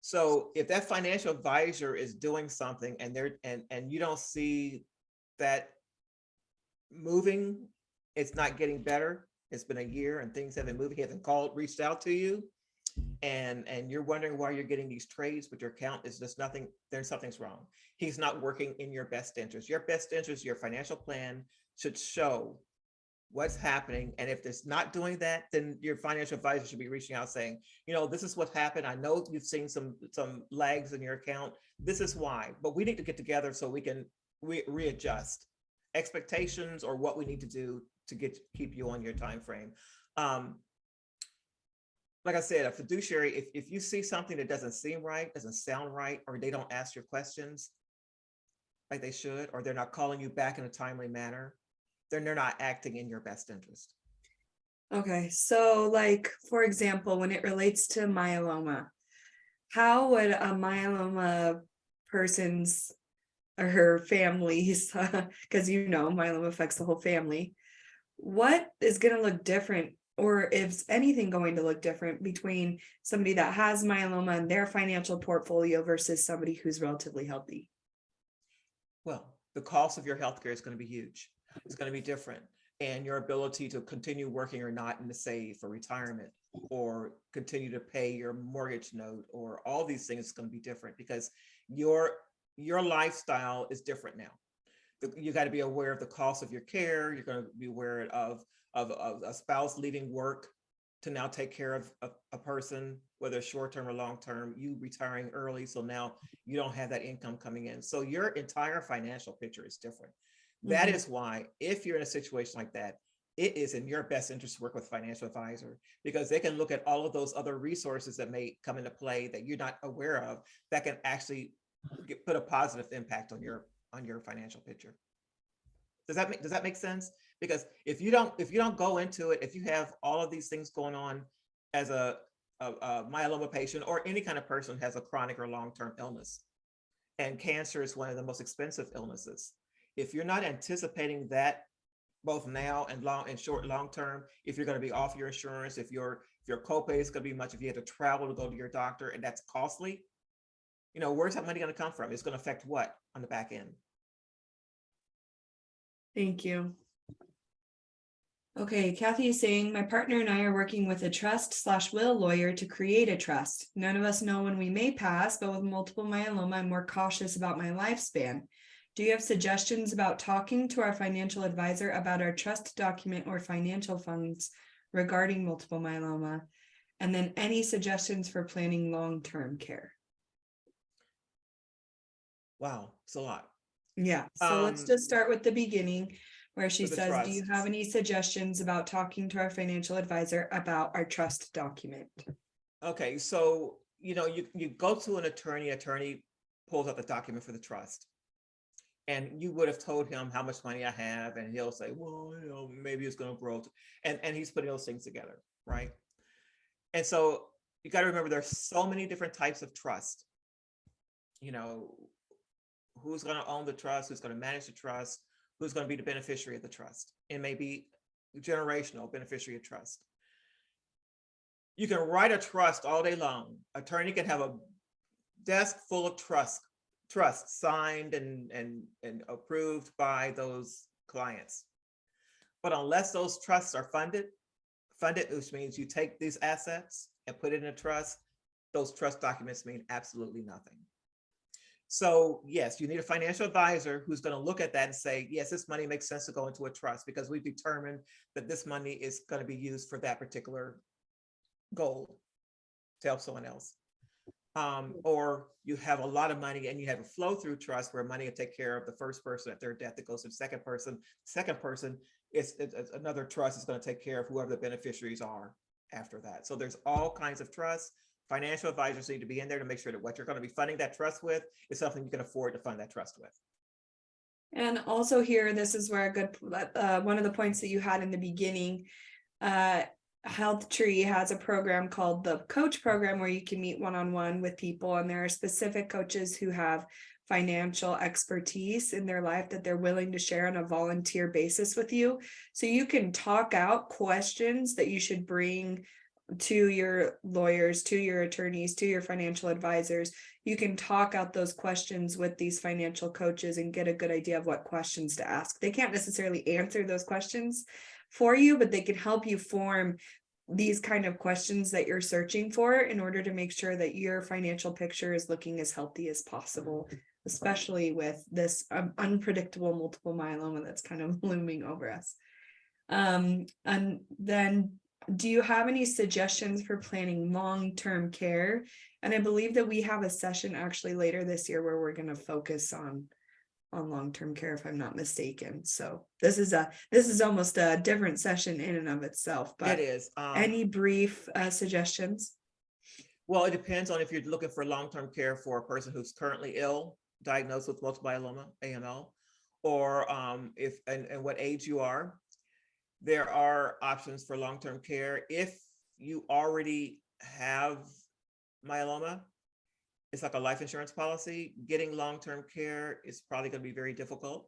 So if that financial advisor is doing something and you don't see that moving, it's not getting better, it's been a year and things haven't moved, he hasn't reached out to you, and you're wondering why you're getting these trades, but your account is just nothing, then something's wrong. He's not working in your best interest. Your best interest, your financial plan should show what's happening. And if it's not doing that, then your financial advisor should be reaching out saying, this is what happened. I know you've seen some lags in your account. This is why, but we need to get together so we can readjust expectations or what we need to do to keep you on your time frame. Like I said, a fiduciary, if you see something that doesn't seem right, doesn't sound right, or they don't ask your questions like they should, or they're not calling you back in a timely manner, then they're not acting in your best interest. Okay, so like, for example, when it relates to myeloma, how would a myeloma person's or her family's, because myeloma affects the whole family, what is going to look different, or is anything going to look different between somebody that has myeloma and their financial portfolio versus somebody who's relatively healthy? Well, the cost of your healthcare is going to be huge. It's going to be different. And your ability to continue working or not, and to save for retirement or continue to pay your mortgage note or all these things is going to be different, because your lifestyle is different now. You got to be aware of the cost of your care. You're going to be aware of a spouse leaving work to now take care of a person, whether short-term or long-term, you retiring early. So now you don't have that income coming in. So your entire financial picture is different. That Mhm. is why if you're in a situation like that, it is in your best interest to work with a financial advisor, because they can look at all of those other resources that may come into play that you're not aware of that can actually put a positive impact on your financial picture. Does that make sense? Because if you don't go into it, if you have all of these things going on as a myeloma patient or any kind of person has a chronic or long-term illness, and cancer is one of the most expensive illnesses. If you're not anticipating that both now and long term, if you're going to be off your insurance, if your copay is going to be much, if you have to travel to go to your doctor and that's costly, where's that money going to come from? It's going to affect what on the back end? Thank you. Okay, Kathy is saying, my partner and I are working with a trust/will lawyer to create a trust. None of us know when we may pass, but with multiple myeloma, I'm more cautious about my lifespan. Do you have suggestions about talking to our financial advisor about our trust document or financial funds regarding multiple myeloma? And then any suggestions for planning long-term care? Wow, it's a lot. Yeah, so let's just start with the beginning where she With the says, do you trust. have any suggestions about talking to our financial advisor about our trust document? Okay, so you go to an attorney pulls out the document for the trust. And you would have told him how much money I have, and he'll say, well, maybe it's going to grow. And he's putting those things together, right? And so you got to remember there's so many different types of trust. Who's going to own the trust, who's going to manage the trust, who's going to be the beneficiary of the trust. It may be generational beneficiary of trust. You can write a trust all day long. Attorney can have a desk full of trust signed and approved by those clients. But unless those trusts are funded, which means you take these assets and put it in a trust, those trust documents mean absolutely nothing. So yes, you need a financial advisor who's going to look at that and say, yes, this money makes sense to go into a trust because we've determined that this money is going to be used for that particular goal to help someone else. Or you have a lot of money and you have a flow through trust where money will take care of the first person at their death that goes to the second person. Second person is another trust is going to take care of whoever the beneficiaries are after that. So there's all kinds of trusts. Financial advisors need to be in there to make sure that what you're going to be funding that trust with is something you can afford to fund that trust with. And also here, this is where a good one of the points that you had in the beginning, HealthTree has a program called the coach program where you can meet one-on-one with people, and there are specific coaches who have financial expertise in their life that they're willing to share on a volunteer basis with you. So you can talk out questions that you should bring to your lawyers, to your attorneys, to your financial advisors. You can talk out those questions with these financial coaches and get a good idea of what questions to ask. They can't necessarily answer those questions for you, but they can help you form these kind of questions that you're searching for in order to make sure that your financial picture is looking as healthy as possible, especially with this unpredictable multiple myeloma that's kind of looming over us. And then, do you have any suggestions for planning long-term care? And I believe that we have a session actually later this year where we're going to focus on long-term care, if I'm not mistaken. So this is almost a different session in and of itself, but It is. Any brief suggestions? Well, it depends on if you're looking for long-term care for a person who's currently ill, diagnosed with multiple myeloma, AML, or if and what age you are. There are options for long-term care. If you already have myeloma, it's like a life insurance policy. Getting long-term care is probably going to be very difficult.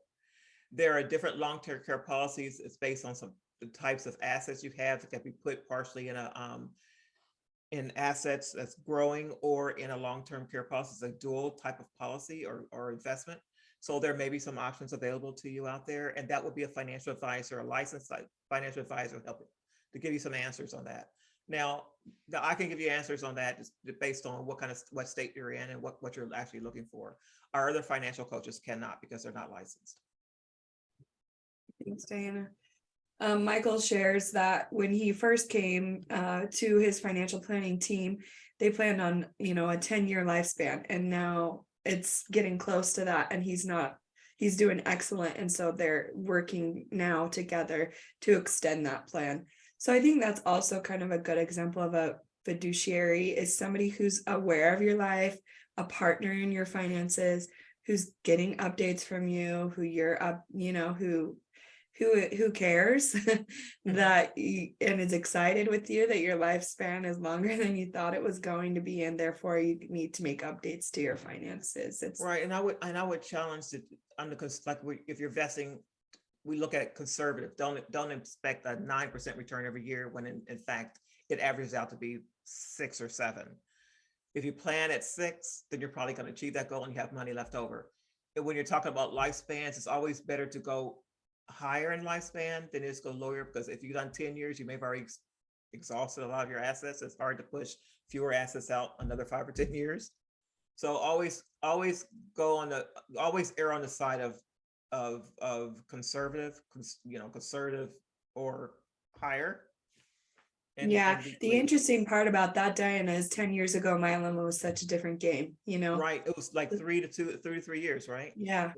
There are different long-term care policies. It's based on the types of assets you have that can be put partially in assets that's growing or in a long-term care policy. It's a dual type of policy or investment. So there may be some options available to you out there, and that would be a financial advisor, a licensed financial advisor helping to give you some answers on that. Now I can give you answers on that just based on what state you're in and what you're actually looking for. Our other financial coaches cannot because they're not licensed. Thanks, Diana. Michael shares that when he first came to his financial planning team, they planned on, a 10-year lifespan, and now it's getting close to that, and he's doing excellent. And so they're working now together to extend that plan. So I think that's also kind of a good example of a fiduciary, is somebody who's aware of your life, a partner in your finances, who's getting updates from you, who you're up, who cares that and is excited with you that your lifespan is longer than you thought it was going to be, and therefore you need to make updates to your finances. It's Right, and I would challenge it if you're vesting, we look at conservative. Don't expect a 9% return every year when in fact it averages out to be 6 or 7. If you plan at 6, then you're probably going to achieve that goal and you have money left over. And when you're talking about lifespans, it's always better to go higher in lifespan than it is go lower, because if you've done 10 years, you may have already exhausted a lot of your assets. It's hard to push fewer assets out another 5 or 10 years. So always err on the side of conservative, conservative or higher. yeah, And be the interesting part about that, Diana, is 10 years ago myeloma was such a different game. right. It was like 3 to 3 years, right? Yeah.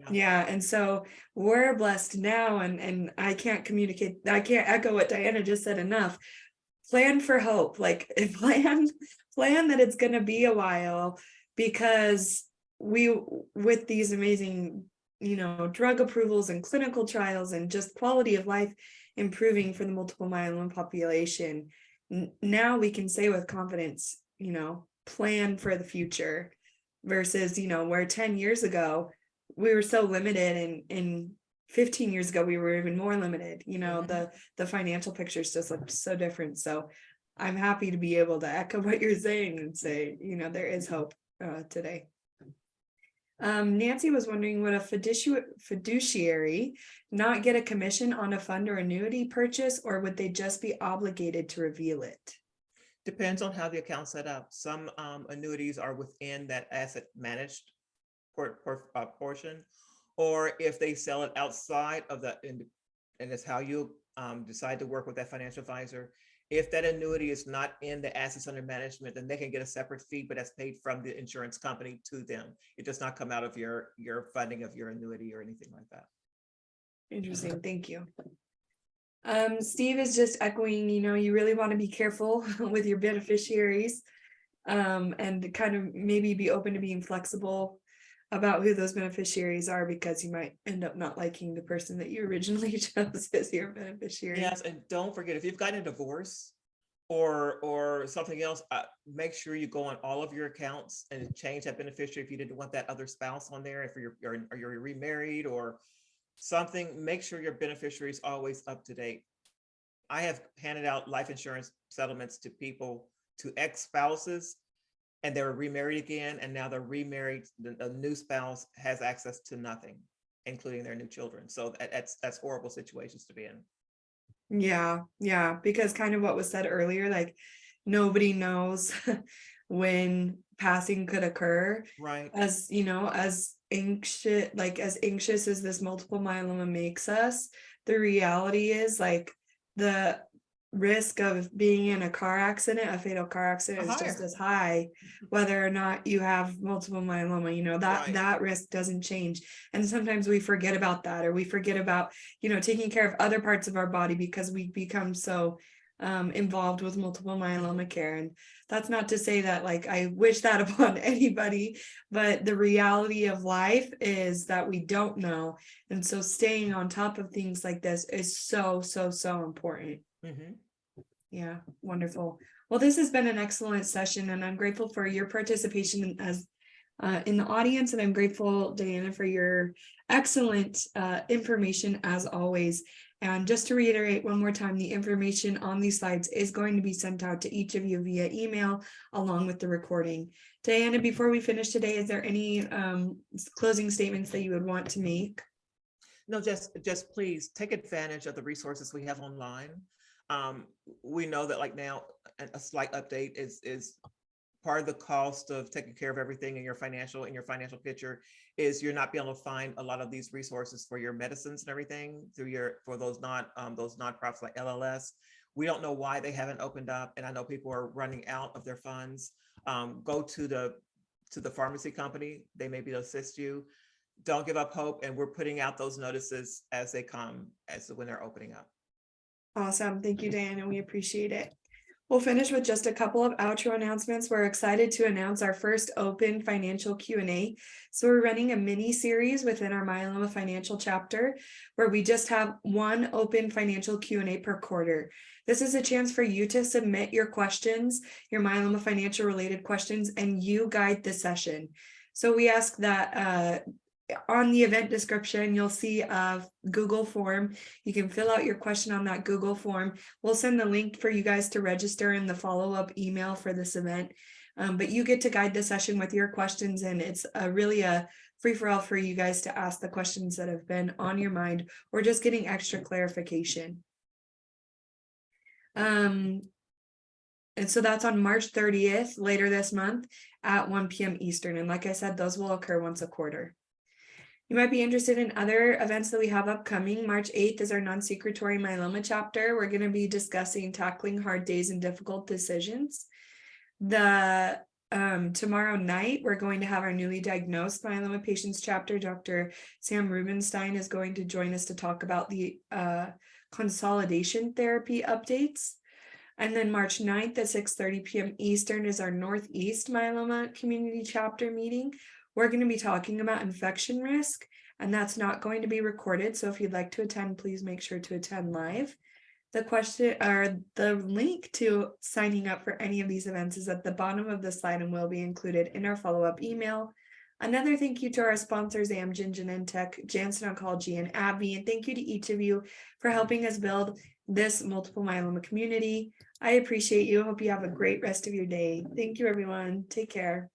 And so we're blessed now, and I can't echo what Diana just said enough. Plan for hope, like plan that it's going to be a while, because with these amazing, drug approvals and clinical trials and just quality of life improving for the multiple myeloma population, now we can say with confidence, plan for the future, versus, where 10 years ago we were so limited, and 15 years ago we were even more limited. The financial pictures just looked so different. So I'm happy to be able to echo what you're saying and say, there is hope today. Nancy was wondering, would a fiduciary not get a commission on a fund or annuity purchase, or would they just be obligated to reveal it? Depends on how the account's set up. Some annuities are within that asset managed portion, or if they sell it outside of the, and it's how you decide to work with that financial advisor. If that annuity is not in the assets under management, then they can get a separate fee, but that's paid from the insurance company to them. It does not come out of your funding of your annuity or anything like that. Interesting. Thank you. Steve is just echoing, you really want to be careful with your beneficiaries, and kind of maybe be open to being flexible about who those beneficiaries are, because you might end up not liking the person that you originally chose as your beneficiary. Yes, and don't forget, if you've gotten a divorce or something else, make sure you go on all of your accounts and change that beneficiary if you didn't want that other spouse on there. If you're remarried or something, make sure your beneficiary is always up to date. I have handed out life insurance settlements to people, to ex-spouses, and they were remarried again, and now they're remarried. The new spouse has access to nothing, including their new children. So that's horrible situations to be in. Yeah, because kind of what was said earlier, like nobody knows when passing could occur. Right. As anxious as this multiple myeloma makes us, the reality is, like, the risk of being in a fatal car accident, is just as high, whether or not you have multiple myeloma. That risk doesn't change. And sometimes we forget about that, or we forget about, taking care of other parts of our body, because we become so involved with multiple myeloma care. And that's not to say that, like, I wish that upon anybody, but the reality of life is that we don't know. And so staying on top of things like this is so important. Mm-hmm. Yeah, wonderful. Well, this has been an excellent session, and I'm grateful for your participation as in the audience, and I'm grateful, Diana, for your excellent information as always. And just to reiterate one more time, the information on these slides is going to be sent out to each of you via email along with the recording. Diana, before we finish today, is there any closing statements that you would want to make? No, just please take advantage of the resources we have online. We know that, like, now a slight update is part of the cost of taking care of everything in your financial picture is you're not being able to find a lot of these resources for your medicines and everything for those nonprofits like LLS. We don't know why they haven't opened up, and I know people are running out of their funds. Go to the pharmacy company; they may be able to assist you. Don't give up hope, and we're putting out those notices as they come, when they're opening up. Awesome. Thank you, Diana. We appreciate it. We'll finish with just a couple of outro announcements. We're excited to announce our first open financial Q&A. So we're running a mini series within our Myeloma financial chapter where we just have one open financial Q&A per quarter. This is a chance for you to submit your questions, your myeloma financial related questions, and you guide the session. So we ask that on the event description, you'll see a Google form. You can fill out your question on that Google form. We'll send the link for you guys to register in the follow-up email for this event. But you get to guide the session with your questions, and it's really a free-for-all for you guys to ask the questions that have been on your mind or just getting extra clarification. And so that's on March 30th, later this month at 1 p.m. Eastern. And like I said, those will occur once a quarter. You might be interested in other events that we have upcoming. March 8th is our non-secretory myeloma chapter. We're going to be discussing tackling hard days and difficult decisions. Tomorrow night, we're going to have our newly diagnosed myeloma patients chapter. Dr. Sam Rubenstein is going to join us to talk about the consolidation therapy updates. And then March 9th at 6:30 p.m. Eastern is our Northeast Myeloma Community Chapter meeting. We're going to be talking about infection risk, and that's not going to be recorded. So if you'd like to attend, please make sure to attend live. The link to signing up for any of these events is at the bottom of the slide and will be included in our follow-up email. Another thank you to our sponsors, Amgen, Genentech, Janssen Oncology, and AbbVie. And thank you to each of you for helping us build this multiple myeloma community. I appreciate you. Hope you have a great rest of your day. Thank you, everyone. Take care.